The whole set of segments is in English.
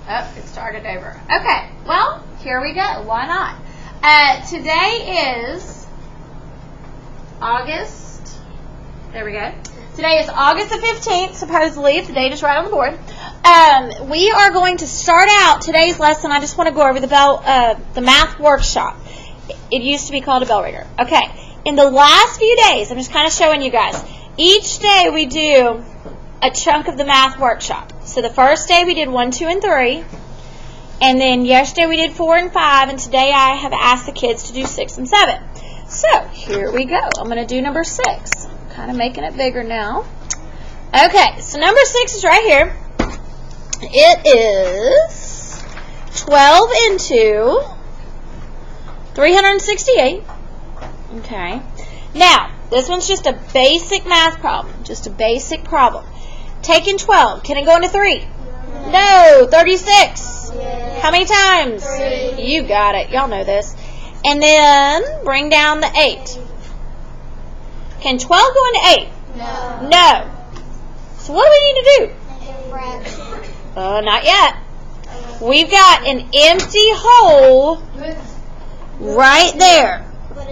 Oh, it started over. Okay, well, here we go. Why not? Today is August. There we go. Today is August the 15th, supposedly, if the date is right on the board. We are going to start out today's lesson. I just want to go over the math workshop. It used to be called a bell ringer. Okay, in the last few days, I'm just kind of showing you guys. Each day we do a chunk of the math workshop. So the first day we did 1, 2, and 3. And then yesterday we did 4 and 5. And today I have asked the kids to do 6 and 7. So here we go. I'm going to do number 6. Kind of making it bigger now. Okay, so number 6 is right here. It is 12 into 368. Okay. Now, this one's just a basic math problem. Just a basic problem. Taking 12, can it go into 3? No. 36? How many times? 3. You got it. Y'all know this. And then bring down the 8. Can 12 go into 8? No. No. So what do we need to do? Fraction. Not yet. We've got an empty hole right there.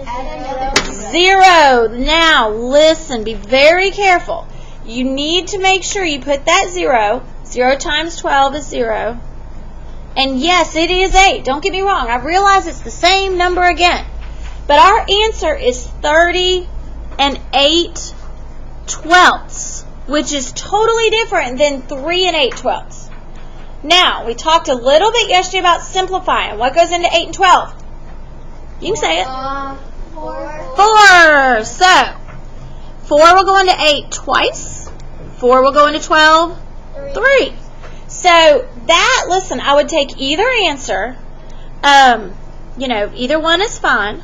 Add another 0. Now, listen. Be very careful. You need to make sure you put that 0. 0 times 12 is 0. And yes, it is 8. Don't get me wrong. I realize it's the same number again. But our answer is 30 and 8 twelfths, which is totally different than 3 and 8 twelfths. Now, we talked a little bit yesterday about simplifying. What goes into 8 and 12? You can say it. 4. So, 4 will go into 8 twice. 4 will go into 12 3. So, listen, I would take either answer. Either one is fine.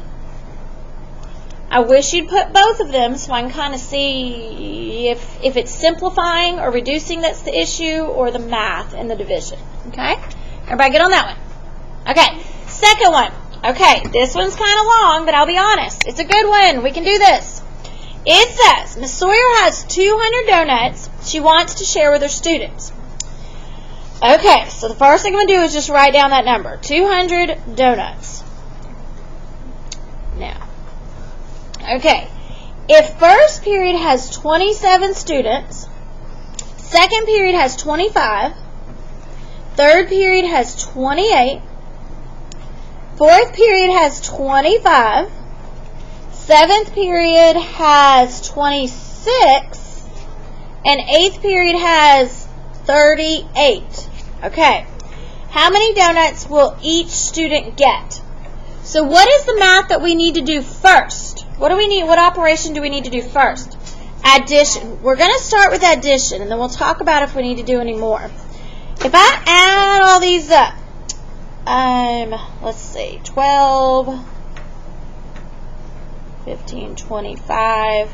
I wish you'd put both of them so I can kind of see if it's simplifying or reducing that's the issue, or the math and the division. Okay? Everybody good on that one? Okay. Second one. Okay, this one's kind of long, but I'll be honest. It's a good one. We can do this. It says, Miss Sawyer has 200 donuts she wants to share with her students. Okay, so the first thing I'm going to do is just write down that number. 200 donuts. Now, okay, if first period has 27 students, second period has 25, third period has 28, fourth period has 25, seventh period has 26, and eighth period has 38. Okay, how many donuts will each student get? So what is the math that we need to do first? What operation do we need to do first? Addition. We're going to start with addition, and then we'll talk about if we need to do any more. If I add all these up, let's see, 12, 15, 25,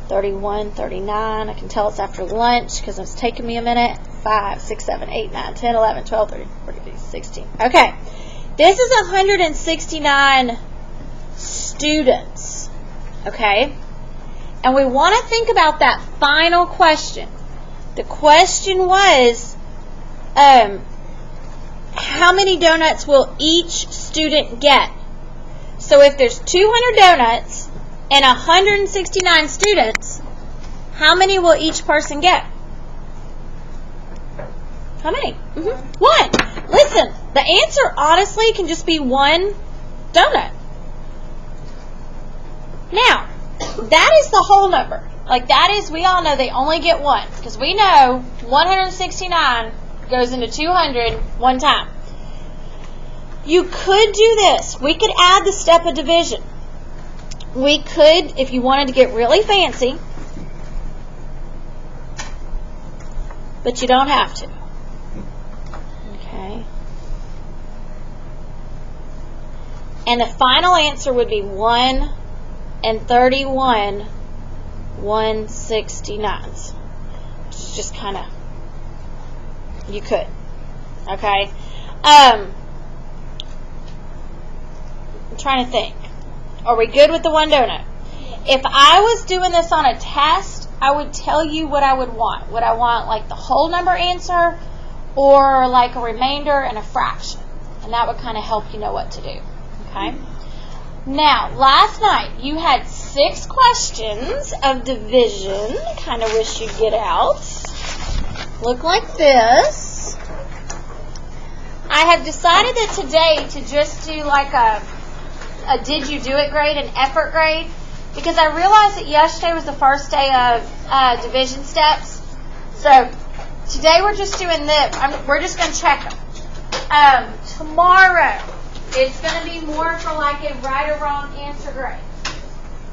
31, 39. I can tell it's after lunch because it's taking me a minute. 5, 6, 7, 8, 9, 10, 11, 12, 13, 14, 16. Okay. This is 169 students. Okay? And we want to think about that final question. The question was, how many donuts will each student get? So if there's 200 donuts and 169 students, how many will each person get? How many? 1. Listen, the answer honestly can just be 1 donut. Now, that is the whole number. Like we all know they only get 1. Because we know 169 goes into 200 one time. You could do this. We could add the step of division. We could, if you wanted to get really fancy, but you don't have to. Okay. And the final answer would be 1 and 31 169s. Just kind of, you could. Okay. I'm trying to think. Are we good with the 1 donut? If I was doing this on a test, I would tell you what I would want. Would I want like the whole number answer, or like a remainder and a fraction. And that would kind of help you know what to do. Okay? Now, last night you had 6 questions of division. Kind of wish you'd get out. Look like this. I have decided that today to just do like a did you do it grade, an effort grade, because I realized that yesterday was the first day of division steps. So today we're just doing this. We're just going to check them. Tomorrow it's going to be more for like a right or wrong answer grade.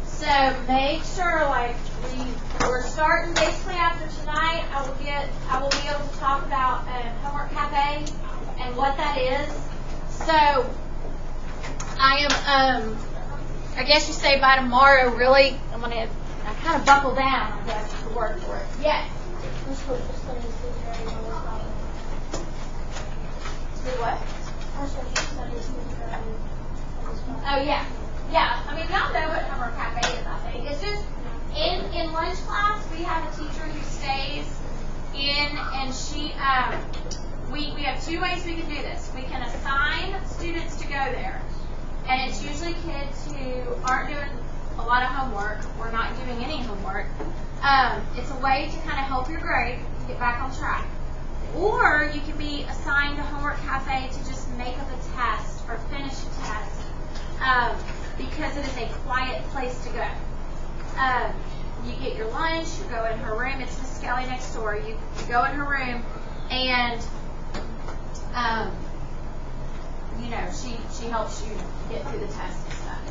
So make sure like we're starting basically after tonight. I will be able to talk about Homework Cafe and what that is. So I am I guess you say by tomorrow really I kind of buckle down, I guess is the word for it. Yes. Do what? Oh yeah. Yeah. I mean y'all know what Homework Cafe is, I think. It's just in lunch class we have a teacher who stays in and she we have 2 ways we can do this. We can assign students to go there. And it's usually kids who aren't doing a lot of homework or not doing any homework. It's a way to kind of help your grade get back on track. Or you can be assigned to Homework Cafe to just make up a test or finish a test because it is a quiet place to go. You get your lunch, you go in her room. It's Miss Skelly next door. You go in her room and you know, she helps you get through the test and stuff.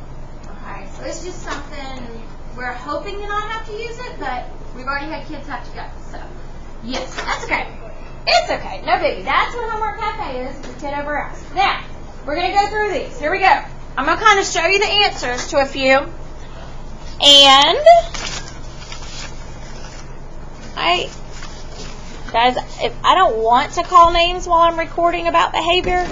Okay, so it's just something we're hoping to not have to use it, but we've already had kids have to go. So, yes, that's okay. It's okay, no biggie. That's what Homework Cafe is, if the kid ever asks. Now, we're going to go through these. Here we go. I'm going to kind of show you the answers to a few. And guys, if I don't want to call names while I'm recording about behavior,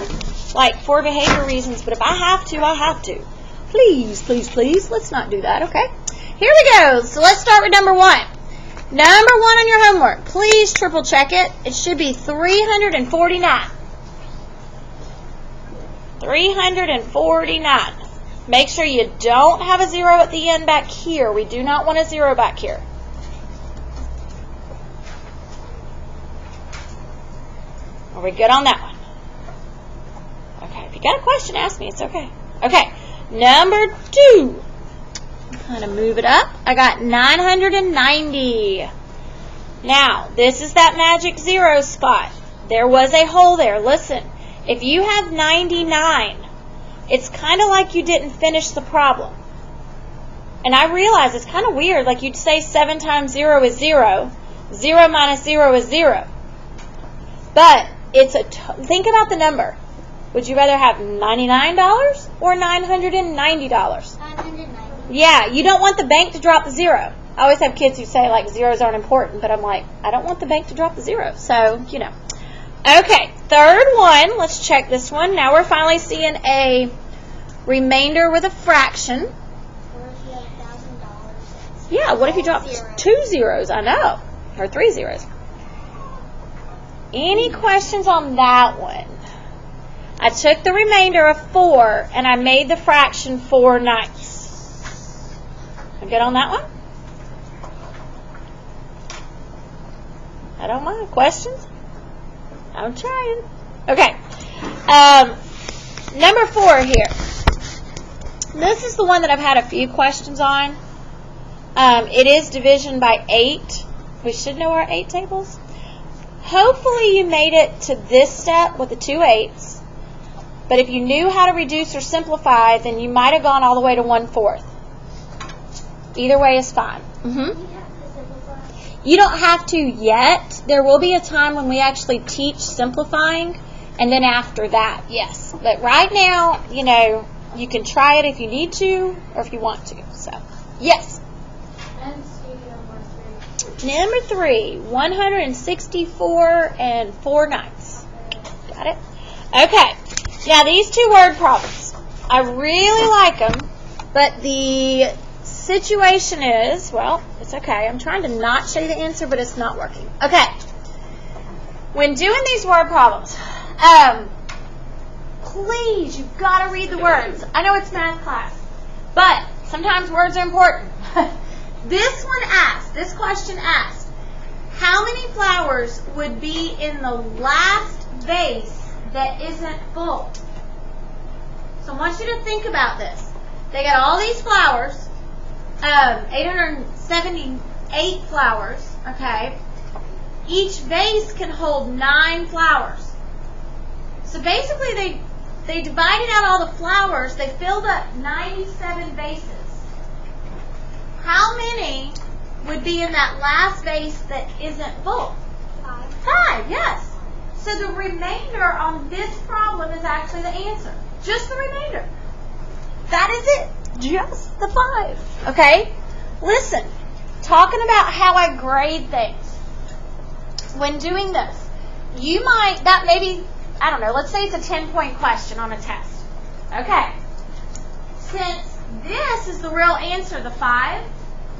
like for behavior reasons, but if I have to, I have to. Please, please, please, let's not do that, okay? Here we go. So let's start with number 1. Number 1 on your homework. Please triple check it. It should be 349. 349. Make sure you don't have a 0 at the end back here. We do not want a 0 back here. Are we good on that one? Okay, if you got a question, ask me. It's okay. Okay, number 2. Kind of move it up. I got 990. Now, this is that magic 0 spot. There was a hole there. Listen, if you have 99, it's kind of like you didn't finish the problem. And I realize it's kind of weird. Like you'd say 7 times 0 is 0. 0 minus 0 is 0. But it's think about the number. Would you rather have $99 or $990? $990. Yeah, you don't want the bank to drop the 0. I always have kids who say, like, zeros aren't important, but I'm like, I don't want the bank to drop the 0. So, you know. Okay, third one. Let's check this one. Now we're finally seeing a remainder with a fraction. Or if you have $1,000. Yeah, what if you drop 2 zeros? I know. Or 3 zeros. Any questions on that one? I took the remainder of 4 and I made the fraction 4/9. I'm good on that one? I don't mind. Questions? I'm trying. Okay. Number 4 here. This is the one that I've had a few questions on. It is division by 8. We should know our 8 tables. Hopefully you made it to this step with the 2 8s. But if you knew how to reduce or simplify, then you might have gone all the way to 1/4. Either way is fine. You don't have to yet. There will be a time when we actually teach simplifying, and then after that, yes. But right now, you know, you can try it if you need to or if you want to. So, yes. Number 3, 164 and 4/9. Got it? Okay. Now, these 2 word problems, I really like them, but the situation is, well, it's okay. I'm trying to not show you the answer, but it's not working. Okay. when doing these word problems, please, you've got to read the words. I know it's math class, but sometimes words are important. This question asked, how many flowers would be in the last vase that isn't full? So I want you to think about this. They got all these flowers, 878 flowers, okay? Each vase can hold 9 flowers. So basically they divided out all the flowers. They filled up 97 vases. How many would be in that last vase that isn't full? 5. 5, yes. So the remainder on this problem is actually the answer. Just the remainder. That is it. Just the 5. Okay? Listen, talking about how I grade things. When doing this, you might, that maybe, I don't know, let's say it's a 10-point question on a test. Okay. Since this is the real answer, the 5,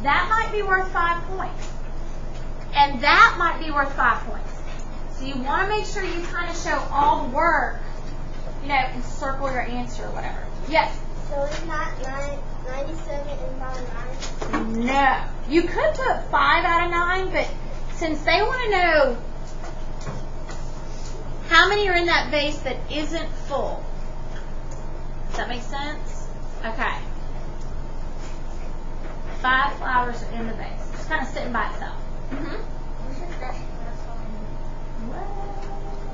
that might be worth 5 points. And that might be worth 5 points. So you want to make sure you kind of show all the work, and circle your answer or whatever. Yes? So it's not 97 and not 9? No. You could put 5 out of 9, but since they want to know how many are in that vase that isn't full. Does that make sense? Okay. 5 flowers are in the vase. It's kind of sitting by itself.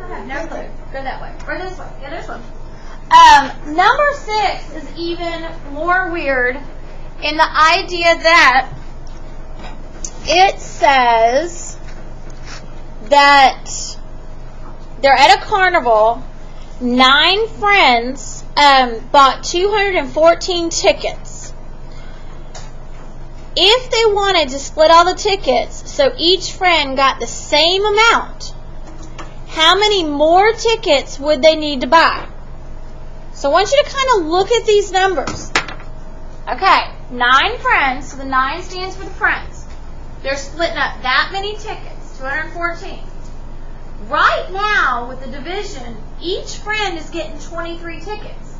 I have no clue. Go that way. Or this way. Yeah, this one. Number 6 is even more weird in the idea that it says that they're at a carnival. 9 friends bought 214 tickets. If they wanted to split all the tickets so each friend got the same amount, how many more tickets would they need to buy? So I want you to kind of look at these numbers. Okay, 9 friends, so the 9 stands for the friends. They're splitting up that many tickets, 214. Right now, with the division, each friend is getting 23 tickets.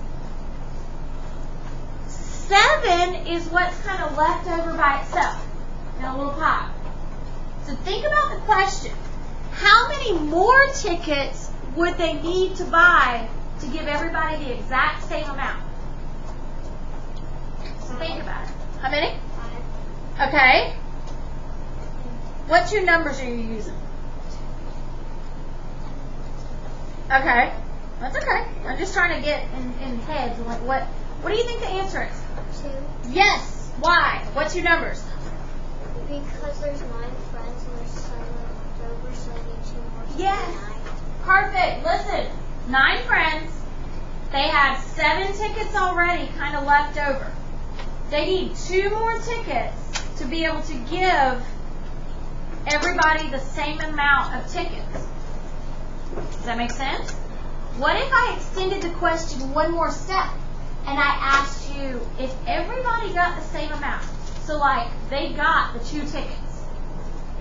7 is what's kind of left over by itself in a little pile. So think about the question. How many more tickets would they need to buy to give everybody the exact same amount? So think about it. How many? 5. Okay. What 2 numbers are you using? Okay. That's okay. I'm just trying to get in heads. Like what do you think the answer is? 2. Yes. Why? What 2 numbers? Because there's 9 friends and there's 7 left over, so I need 2 more. Yes. 9. Perfect. Listen, 9 friends. They have 7 tickets already kind of left over. They need 2 more tickets to be able to give everybody the same amount of tickets. Does that make sense? What if I extended the question one more step and I asked you if everybody got the same amount? So like they got the 2 tickets.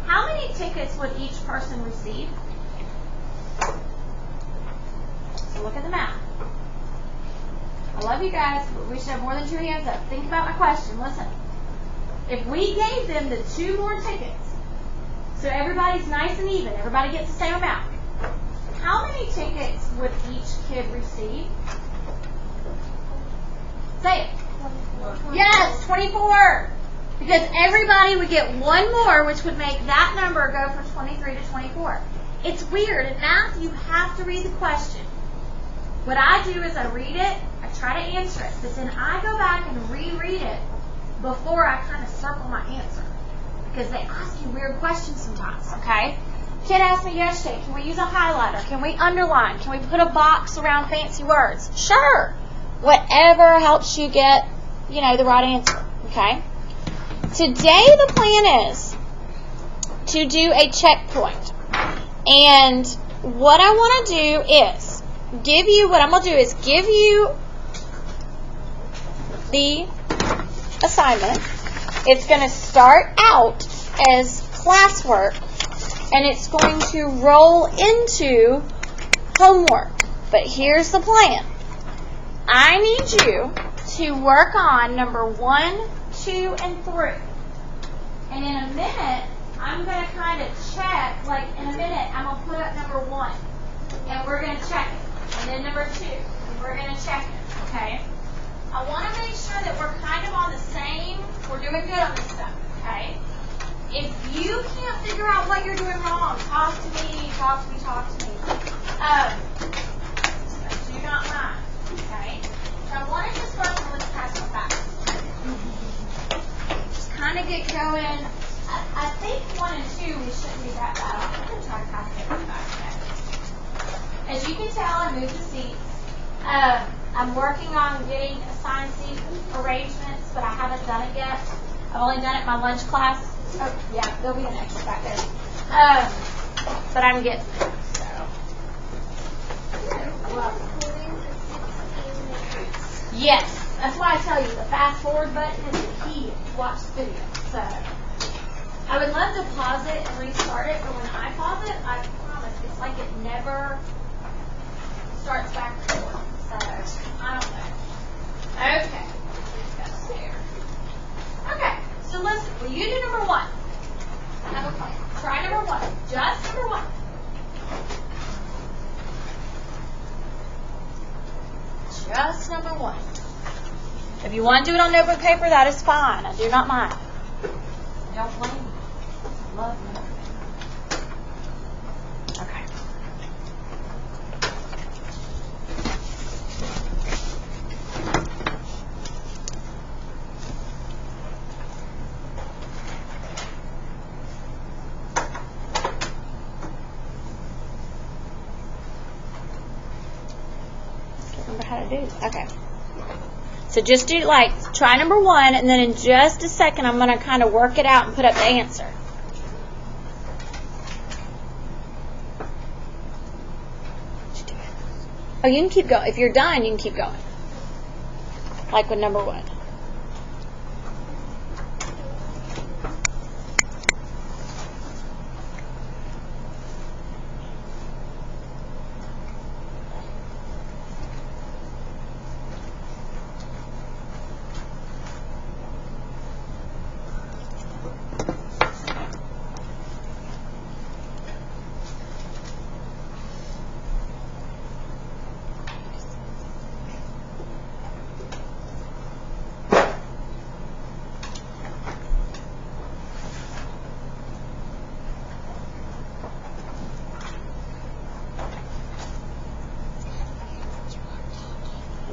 How many tickets would each person receive? So look at the math. I love you guys, but we should have more than 2 hands up. Think about my question. Listen. If we gave them the 2 more tickets, so everybody's nice and even, everybody gets the same amount, how many tickets would each kid receive? Say it. 24. Yes, 24. Because everybody would get 1 more, which would make that number go from 23 to 24. It's weird. In math, you have to read the question. What I do is I read it, I try to answer it, but then I go back and reread it before I kind of circle my answer. Because they ask you weird questions sometimes, okay? Kid asked me yesterday, can we use a highlighter? Can we underline? Can we put a box around fancy words? Sure. Whatever helps you get, the right answer, okay? Today the plan is to do a checkpoint. And what I want to do is give you the assignment. It's going to start out as classwork, and it's going to roll into homework. But here's the plan. I need you to work on number 1, 2, and 3. And in a minute, I'm going to kind of check, like in a minute, I'm going to put up number 1. And we're going to check it. And then number 2, and we're going to check it, okay? I want to make sure that we're kind of on the same, we're doing good on this stuff, okay? If you can't figure out what you're doing wrong, talk to me. I do not mind, okay? So I want to just work on let's pass it back. Just kind of get going. I think 1 and 2 we shouldn't be that bad off. I'm going to try to pass it back next. As you can tell, I moved the seats. I'm working on getting assigned seat arrangements, but I haven't done it yet. I've only done it in my lunch class. Oh, yeah, there'll be an extra back there. But I'm getting there, so. Yes, that's why I tell you the fast forward button is the key to watch the video. So I would love to pause it and restart it, but when I pause it, I promise it's like it never starts back forward. So I don't know. Okay, that's there. Okay, so listen. Will you do number 1? I have a plan. Try number 1. Just number 1. Just number 1. If you want to do it on notebook paper, that is fine. I do not mind. Don't blame me. I love notebook paper. Okay. Remember how to do this. Okay. So just do try number 1, and then in just a second I'm going to kind of work it out and put up the answer. Oh, you can keep going. If you're done, you can keep going. Like with number 1.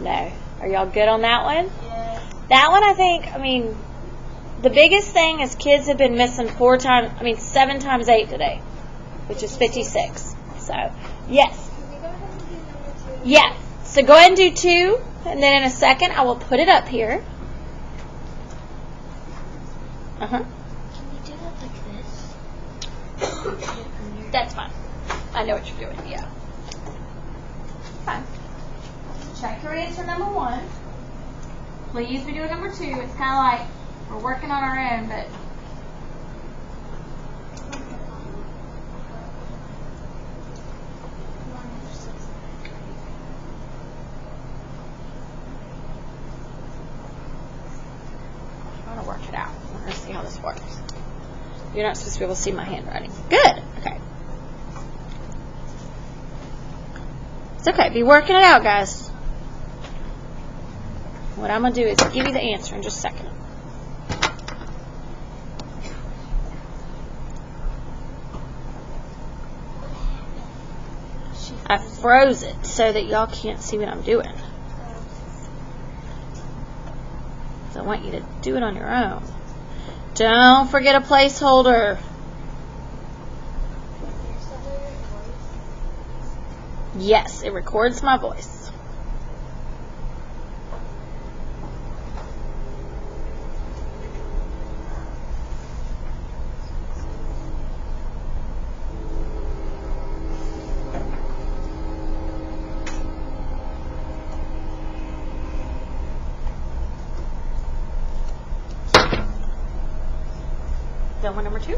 No. Are y'all good on that one? Yeah. That one, I mean, the biggest thing is kids have been missing 7 times 8 today, which is 56. So, yes. Can we go ahead and do number 2? Yeah. So go ahead and do 2, and then in a second I will put it up here. Can we do it like this? That's fine. I know what you're doing, yeah. Fine. Check your answer number 1. Please be doing number 2. It's kind of like we're working on our own, but I'm going to work it out. We're going to see how this works. You're not supposed to be able to see my handwriting. Good. Okay. It's okay. Be working it out, guys. What I'm going to do is give you the answer in just a second. I froze it so that y'all can't see what I'm doing. So I want you to do it on your own. Don't forget a placeholder. Yes, it records my voice. Done with number 2?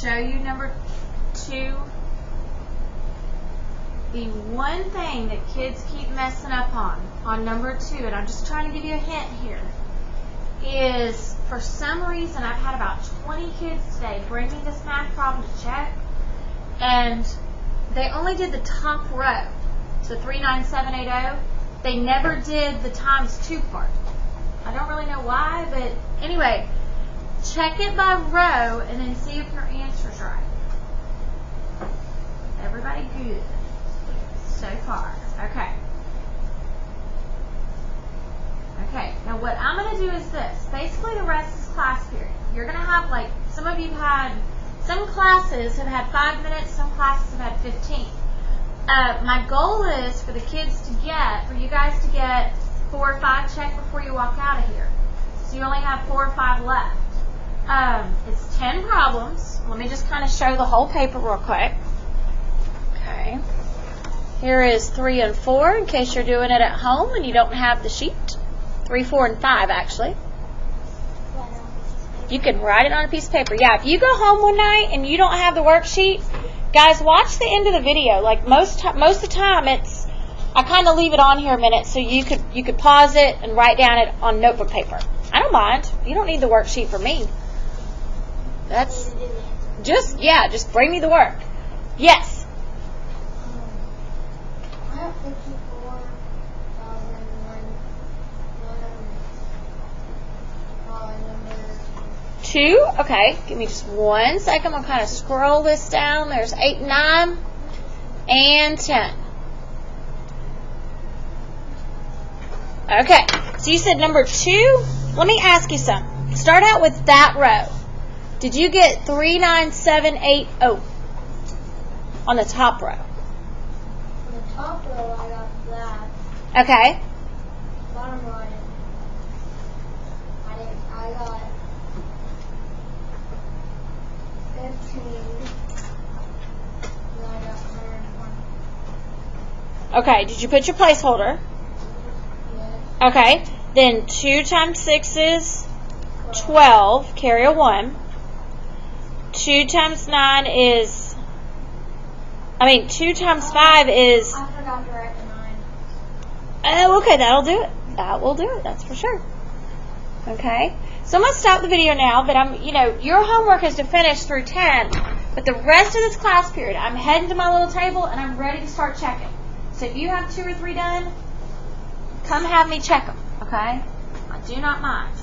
show you number 2. The one thing that kids keep messing up on number 2, and I'm just trying to give you a hint here, is for some reason I've had about 20 kids today bring me this math problem to check, and they only did the top row, so 39780. They never did the times 2 part. I don't really know why, but anyway, check it by row and then see if your answer's right. Everybody good so far. Okay. Okay, now what I'm going to do is this. Basically the rest is class period. You're going to have, like, some classes have had 5 minutes, some classes have had 15. My goal is for you guys to get 4 or 5 checked before you walk out of here. So you only have 4 or 5 left. It's 10 problems. Let me just kind of show the whole paper real quick. Okay. Here is 3 and 4 in case you're doing it at home and you don't have the sheet. 3, 4, and 5 actually. You can write it on a piece of paper. Yeah, if you go home one night and you don't have the worksheet, guys, watch the end of the video. Like most of the time, I kind of leave it on here a minute so you could pause it and write down it on notebook paper. I don't mind. You don't need the worksheet for me. That's just bring me the work. Yes. I have 2. Okay, give me just 1 second. I'm going to kind of scroll this down. There's 8, 9, and 10. Okay, so you said number 2. Let me ask you something. Start out with that row. Did you get 39780 on the top row? On the top row, I got that. Okay. Bottom row, I got 15. And I got 120. Okay, did you put your placeholder? Yes. Okay, then 2 times 6 is 12, carry a 1. 2 times 9 is, 2 times 5 is, I forgot to write the 9. oh, okay, that'll do it. That will do it, that's for sure. Okay, so I'm going to stop the video now, but your homework is to finish through 10, but the rest of this class period, I'm heading to my little table and I'm ready to start checking. So if you have 2 or 3 done, come have me check them, okay? I do not mind.